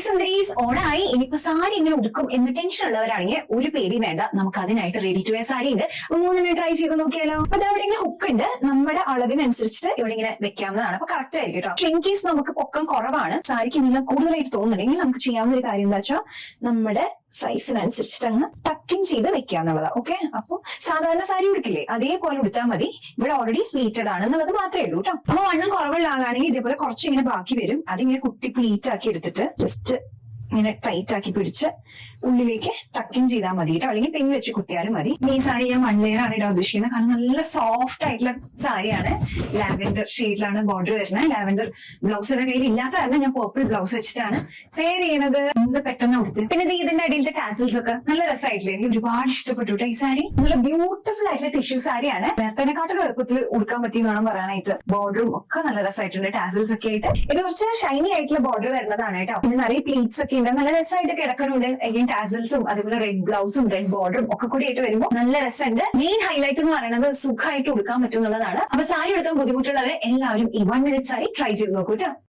സുന്ദരീസ് ഓണായി ഇനിയിപ്പോ സാരി ഇങ്ങനെ ഉടുക്കും എന്ന് ടെൻഷൻ ഉള്ളവരാണെങ്കിൽ ഒരു പേടി വേണ്ട. നമുക്ക് അതിനായിട്ട് റെഡി ടു വെയർ സാരി ഉണ്ട്. 3 ട്രൈ ചെയ്ത് നോക്കിയാലോ. അപ്പൊ അവിടെ ഇങ്ങനെ ഹുക്ക് ഉണ്ട്, നമ്മുടെ അളവിനനുസരിച്ചിട്ട് ഇവിടെ ഇങ്ങനെ വെക്കാവുന്നതാണ്. അപ്പൊ കറക്റ്റ് ആയിരിക്കും കേട്ടോ. ഇൻ കേസ് നമുക്ക് പൊക്കം കുറവാണ്, സാരിക്ക് നീളം കൂടുതലായിട്ട് തോന്നുന്നുണ്ടെങ്കിൽ നമുക്ക് ചെയ്യാവുന്ന ഒരു കാര്യം എന്താ വെച്ചാൽ നമ്മുടെ സൈസിനനുസരിച്ചിട്ട് അങ്ങ് ടക്കിൻ ചെയ്ത് വെക്കാന്നുള്ളതാ. ഓക്കെ, അപ്പൊ സാധാരണ സാരി ഉടുക്കില്ലേ അതേപോലെ ഉടുത്താൽ മതി. ഇവിടെ ഓൾറെഡി പ്ലീറ്റഡ് ആണ് എന്നുള്ളത് മാത്രമേ ഉള്ളൂ കേട്ടോ. അപ്പൊ വണ്ണം കുറവുള്ള ആളാണെങ്കിൽ ഇതേപോലെ കുറച്ച് ഇങ്ങനെ ബാക്കി വരും, അതിങ്ങനെ കുത്തി പ്ലീറ്റ് ആക്കി എടുത്തിട്ട് ജസ്റ്റ് ഇങ്ങനെ ടൈറ്റ് ആക്കി പിടിച്ച് ഉള്ളിലേക്ക് ടക്കിൻ ചെയ്താൽ മതി കേട്ടോ. അല്ലെങ്കിൽ പെൻ വെച്ച് കുത്തിയാലും മതി. ഈ സാരി ഞാൻ 1 ലെയർ ആണ് ഇടാൻ ഉദ്ദേശിക്കുന്നത്, കാരണം നല്ല സോഫ്റ്റ് ആയിട്ടുള്ള സാരിയാണ്. ലാവൻഡർ ഷെയ്ഡിലാണ് ബോർഡർ വരുന്നത്. ലാവൻഡർ ബ്ലൗസ് എന്റെ കയ്യിൽ ഇല്ലാത്ത കാരണം ഞാൻ പർപ്പിൾ ബ്ലൗസ് വെച്ചിട്ടാണ് പെയർ ചെയ്യണത്. എന്ത് പെട്ടെന്ന് കൊടുത്ത് പിന്നെ ഇതിന്റെ അടിയിലത്തെ ടാസിൽസ് ഒക്കെ നല്ല രസമായിട്ടില്ലേ, എനിക്ക് ഒരുപാട് ഇഷ്ടപ്പെട്ടു കേട്ടോ. ഈ സാരി നല്ല ബ്യൂട്ടിഫുൾ ആയിട്ടുള്ള ടിഷ്യൂ സാരിയാണ്. നേരത്തെക്കാട്ടും എളുപ്പത്തിൽ ഉടുക്കാൻ പറ്റിയെന്ന് വേണം പറയാനായിട്ട്. ബോർഡറും ഒക്കെ നല്ല രസമായിട്ടുണ്ട്, ടാസിൽസ് ഒക്കെ ആയിട്ട്. ഇത് കുറച്ച് ഷൈനി ആയിട്ടുള്ള ബോർഡർ വരുന്നതാണ് കേട്ടോ. പിന്നെ നിറയെ പ്ലീറ്റ്സ് ഒക്കെ ഉണ്ട്, നല്ല രസമായിട്ട് കിടക്കുന്നുണ്ട്. അഗൈൻ ടാസൽസും അതേപോലെ റെഡ് ബ്ലൗസും റെഡ് ബോർഡറും ഒക്കെ കൂടി ആയിട്ട് വരുമ്പോൾ നല്ല രസമുണ്ട്. മെയിൻ ഹൈലൈറ്റ് എന്ന് പറയുന്നത് സുഖമായിട്ട് ഉടുക്കാൻ പറ്റും എന്നുള്ളതാണ്. അപ്പൊ സാരി എടുക്കാൻ ബുദ്ധിമുട്ടുള്ളവരെ എല്ലാവരും ഈ 1 മിനിറ്റ് സാരി ട്രൈ ചെയ്ത് നോക്കൂ കേട്ടോ.